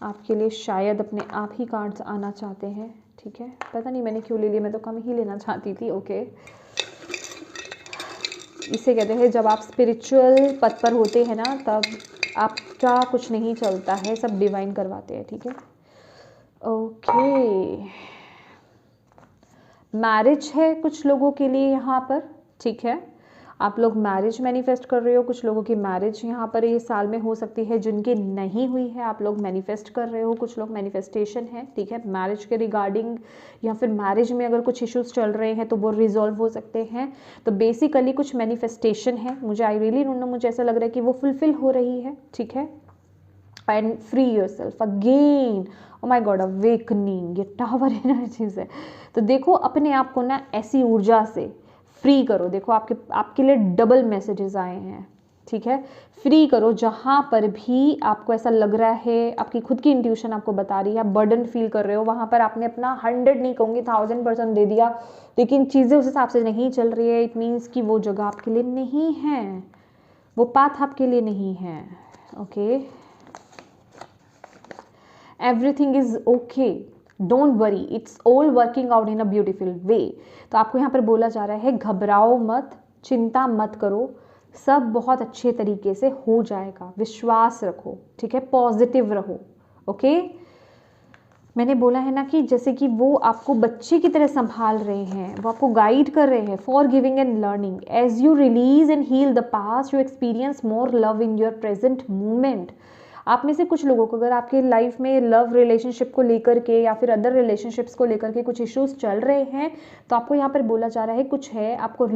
आपके लिए शायद अपने आप ही कार्ड्स आना चाहते हैं, ठीक है। पता नहीं मैंने क्यों ले लिया, मैं तो कम ही लेना चाहती थी। ओके, इसे कहते हैं जब आप स्पिरिचुअल पथ पर होते हैं ना, तब आपका कुछ नहीं चलता है, सब डिवाइन करवाते हैं, ठीक है। ओके, मैरिज है कुछ लोगों के लिए यहाँ पर, ठीक है। आप लोग मैरिज मैनिफेस्ट कर रहे हो, कुछ लोगों की मैरिज यहाँ पर ये साल में हो सकती है, जिनकी नहीं हुई है आप लोग मैनिफेस्ट कर रहे हो, कुछ लोग मैनिफेस्टेशन है, ठीक है, मैरिज के रिगार्डिंग, या फिर मैरिज में अगर कुछ इश्यूज चल रहे हैं तो वो रिजॉल्व हो सकते हैं। तो बेसिकली कुछ मैनिफेस्टेशन है, मुझे आई रियली डोंट नो, मुझे ऐसा लग रहा है कि वो फुलफिल हो रही है, ठीक है। And free yourself again, oh my God, awakening, ये टावर एनर्जीज है। तो देखो अपने आप को ना ऐसी ऊर्जा से फ्री करो। देखो आपके लिए डबल मैसेजेस आए हैं, ठीक है। फ्री करो, जहाँ पर भी आपको ऐसा लग रहा है, आपकी खुद की इंट्यूशन आपको बता रही है आप बर्डन फील कर रहे हो, वहाँ पर आपने अपना 100 नहीं कहूँगी 1000% दे दिया, लेकिन चीज़ें उस हिसाब से नहीं चल रही है। इट मीन्स कि वो जगह आपके लिए नहीं है, वो पाथ आपके लिए नहीं है, okay. Everything is okay, don't worry, it's all working out in a beautiful way. तो आपको यहाँ पर बोला जा रहा है घबराओ मत, चिंता मत करो, सब बहुत अच्छे तरीके से हो जाएगा, विश्वास रखो, ठीक है, पॉजिटिव रहो, ओके। मैंने बोला है ना कि जैसे कि वो आपको बच्चे की तरह संभाल रहे हैं, वो आपको गाइड कर रहे हैं, forgiving and learning. As you release and heal the past, you experience more love in your present moment. आप में से कुछ लोगों को अगर आपके लाइफ में लव रिलेशनशिप को लेकर के या फिर अदर रिलेशनशिप्स को लेकर के कुछ इश्यूज चल रहे हैं, तो आपको यहाँ पर बोला जा रहा है कुछ है, आपको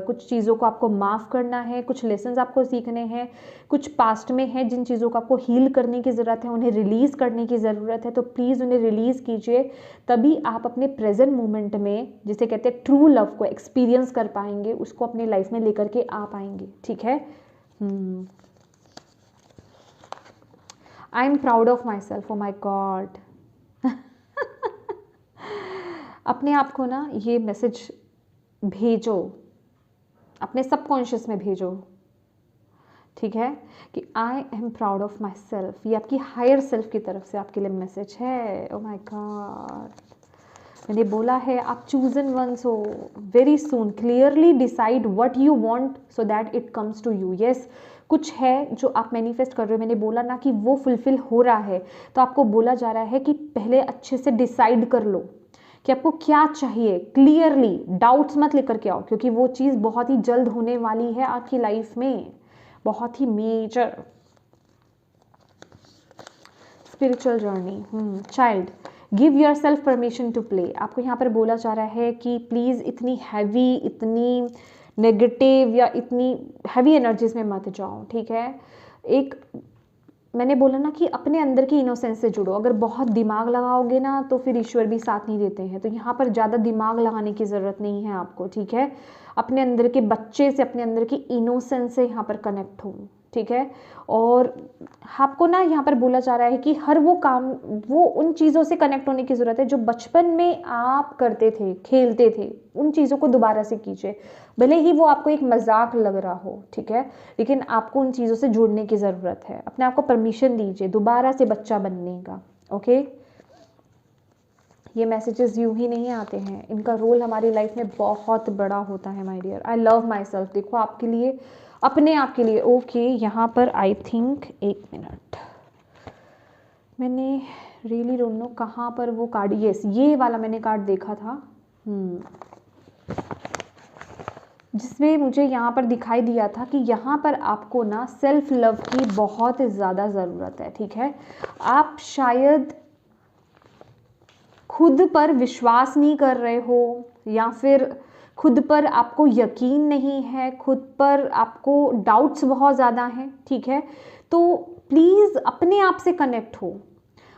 कुछ चीज़ों को आपको माफ़ करना है, कुछ लेसन्स आपको सीखने हैं, कुछ पास्ट में है जिन चीज़ों को आपको हील करने की ज़रूरत है, उन्हें रिलीज़ करने की ज़रूरत है। तो प्लीज़ उन्हें रिलीज़ कीजिए, तभी आप अपने प्रेजेंट मोमेंट में, जिसे कहते हैं ट्रू लव को एक्सपीरियंस कर पाएंगे, उसको अपनी लाइफ में लेकर के आ पाएंगे, ठीक है। I am proud of myself, oh my God. अपने आप को ना ये मैसेज भेजो, अपने सबकॉन्शियस में भेजो, ठीक है, कि आई am proud of my self. ये आपकी हायर सेल्फ की तरफ से आपके लिए मैसेज है। ओ माई गॉड, मैंने बोला है आप चूजन वंस हो। Very soon clearly decide what you want so that it comes to you. Yes, कुछ है जो आप मैनिफेस्ट कर रहे हो, मैंने बोला ना कि वो फुलफिल हो रहा है, तो आपको बोला जा रहा है कि पहले अच्छे से डिसाइड कर लो कि आपको क्या चाहिए, क्लियरली, डाउट्स मत लेकर के आओ, क्योंकि वो चीज़ बहुत ही जल्द होने वाली है आपकी लाइफ में, बहुत ही major spiritual journey. Child, give yourself permission to play. आपको यहाँ पर बोला जा रहा है कि प्लीज़ इतनी हैवी, इतनी नेगेटिव या इतनी हैवी एनर्जीज में मत जाओ, ठीक है। एक मैंने बोला ना कि अपने अंदर की इनोसेंस से जुड़ो। अगर बहुत दिमाग लगाओगे ना तो फिर ईश्वर भी साथ नहीं देते हैं, तो यहाँ पर ज़्यादा दिमाग लगाने की ज़रूरत नहीं है आपको, ठीक है। अपने अंदर के बच्चे से, अपने अंदर की इनोसेंस से यहाँ पर कनेक्ट हो, ठीक है। और आपको ना यहाँ पर बोला जा रहा है कि हर वो काम, वो उन चीज़ों से कनेक्ट होने की ज़रूरत है जो बचपन में आप करते थे, खेलते थे, उन चीज़ों को दोबारा से कीजिए। भले ही वो आपको एक मजाक लग रहा हो, ठीक है, लेकिन आपको उन चीज़ों से जुड़ने की ज़रूरत है। अपने आप को परमिशन दीजिए दोबारा से बच्चा बनने का, ओके। ये मैसेजेस यूं ही नहीं आते हैं, इनका रोल हमारी लाइफ में बहुत बड़ा होता है my dear. I love myself, देखो आपके लिए, अपने आप के लिए। ओके, यहाँ पर आई थिंक, एक मिनट, मैंने रियली डोंट नो कहाँ पर वो कार्ड, यस ये वाला मैंने कार्ड देखा था, जिसमें मुझे यहाँ पर दिखाई दिया था कि यहाँ पर आपको ना सेल्फ लव की बहुत ज़्यादा ज़रूरत है, ठीक है। आप शायद खुद पर विश्वास नहीं कर रहे हो, या फिर खुद पर आपको यकीन नहीं है, खुद पर आपको डाउट्स बहुत ज़्यादा हैं, ठीक है। तो प्लीज़ अपने आप से कनेक्ट हो।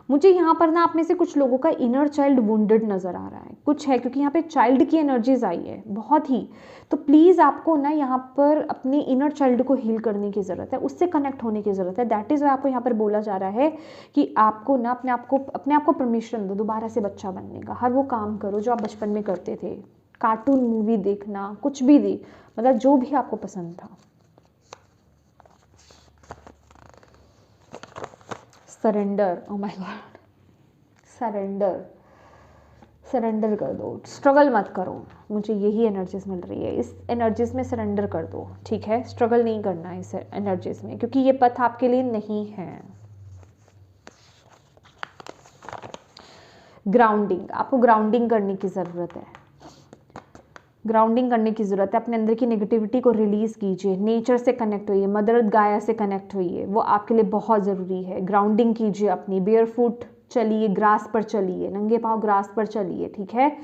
मुझे यहाँ पर ना आप में से कुछ लोगों का इनर चाइल्ड वुंडेड नज़र आ रहा है, कुछ है, क्योंकि यहाँ पे चाइल्ड की एनर्जीज आई है बहुत ही। तो प्लीज़ आपको ना यहाँ पर अपने इनर चाइल्ड को हील करने की ज़रूरत है, उससे कनेक्ट होने की ज़रूरत है। दैट इज़ आपको यहाँ पर बोला जा रहा है कि आपको ना अपने आप को परमिशन दो दोबारा से बच्चा बनने का। हर वो काम करो जो आप बचपन में करते थे, कार्टून मूवी देखना, कुछ भी दी, मतलब जो भी आपको पसंद था। Surrender, oh my God, surrender कर दो, स्ट्रगल मत करो। मुझे यही एनर्जीज मिल रही है, इस एनर्जीज में सरेंडर कर दो, ठीक है। स्ट्रगल नहीं करना है इस एनर्जीज में, क्योंकि ये पथ आपके लिए नहीं है। ग्राउंडिंग, आपको ग्राउंडिंग करने की ज़रूरत है, ग्राउंडिंग करने की ज़रूरत है। अपने अंदर की नेगेटिविटी को रिलीज़ कीजिए, नेचर से कनेक्ट होइए, मदर गाया से कनेक्ट होइए, वो आपके लिए बहुत ज़रूरी है। ग्राउंडिंग कीजिए अपनी, बेयर फुट चलिए, ग्रास पर चलिए, नंगे पाँव ग्रास पर चलिए, ठीक है।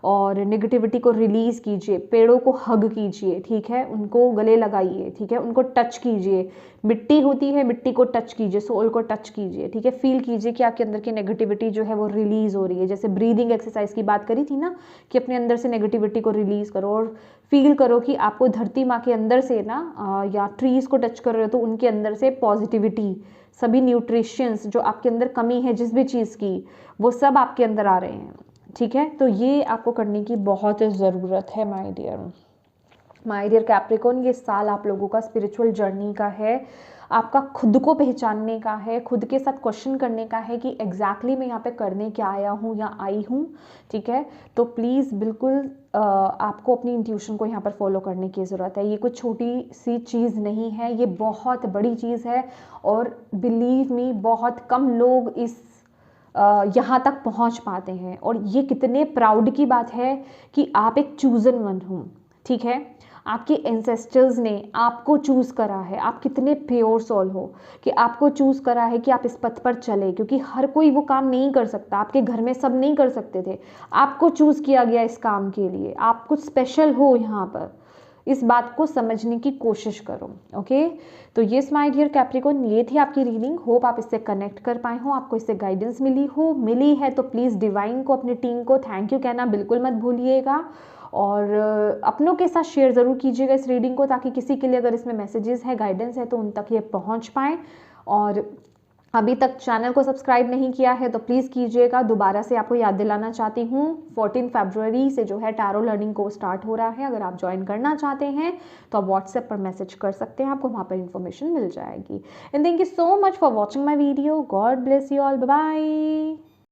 और नेगेटिविटी को रिलीज़ कीजिए, पेड़ों को हग कीजिए, ठीक है, उनको गले लगाइए, ठीक है, उनको टच कीजिए। मिट्टी होती है, मिट्टी को टच कीजिए, सोल को टच कीजिए, ठीक है। फील कीजिए कि आपके अंदर की नेगेटिविटी जो है वो रिलीज़ हो रही है। जैसे ब्रीदिंग एक्सरसाइज की बात करी थी ना, कि अपने अंदर से नेगेटिविटी को रिलीज़ करो, और फील करो कि आपको धरती माँ के अंदर से ना, या ट्रीज़ को टच कर रहे हो तो उनके अंदर से पॉजिटिविटी, सभी न्यूट्रिशंस जो आपके अंदर कमी है जिस भी चीज़ की, वो सब आपके अंदर आ रहे हैं, ठीक है। तो ये आपको करने की बहुत ज़रूरत है माय डियर कैप्रिकॉर्न। ये साल आप लोगों का स्पिरिचुअल जर्नी का है, आपका खुद को पहचानने का है, खुद के साथ क्वेश्चन करने का है कि एग्जैक्टली मैं यहाँ पे करने क्या आया हूँ या आई हूँ, ठीक है। तो प्लीज़ बिल्कुल आपको अपनी इंट्यूशन को यहाँ पर फॉलो करने की ज़रूरत है। ये कोई छोटी सी चीज़ नहीं है, ये बहुत बड़ी चीज़ है, और बिलीव मी बहुत कम लोग इस यहाँ तक पहुँच पाते हैं। और ये कितने प्राउड की बात है कि आप एक चूजन वन हो, ठीक है। आपके एंसेस्टर्स ने आपको चूज़ करा है, आप कितने प्योर सोल हो कि आपको चूज़ करा है कि आप इस पथ पर चले, क्योंकि हर कोई वो काम नहीं कर सकता, आपके घर में सब नहीं कर सकते थे, आपको चूज़ किया गया इस काम के लिए। आप कुछ स्पेशल हो यहाँ पर, इस बात को समझने की कोशिश करो, ओके। तो यस माय डियर कैप्रिकॉर्न, ये थी आपकी रीडिंग। होप आप इससे कनेक्ट कर पाए हो, आपको इससे गाइडेंस मिली है तो प्लीज़ डिवाइन को, अपनी टीम को थैंक यू कहना बिल्कुल मत भूलिएगा, और अपनों के साथ शेयर ज़रूर कीजिएगा इस रीडिंग को, ताकि किसी के लिए अगर इसमें मैसेजेस है, गाइडेंस है, तो उन तक ये पहुंच पाएँ। और अभी तक चैनल को सब्सक्राइब नहीं किया है तो प्लीज़ कीजिएगा। दोबारा से आपको याद दिलाना चाहती हूँ, 14 फरवरी से जो है टैरो लर्निंग कोर्स स्टार्ट हो रहा है। अगर आप ज्वाइन करना चाहते हैं तो आप व्हाट्सएप पर मैसेज कर सकते हैं, आपको वहाँ पर इन्फॉर्मेशन मिल जाएगी। And thank you so much for watching my video. God bless you all, bye bye.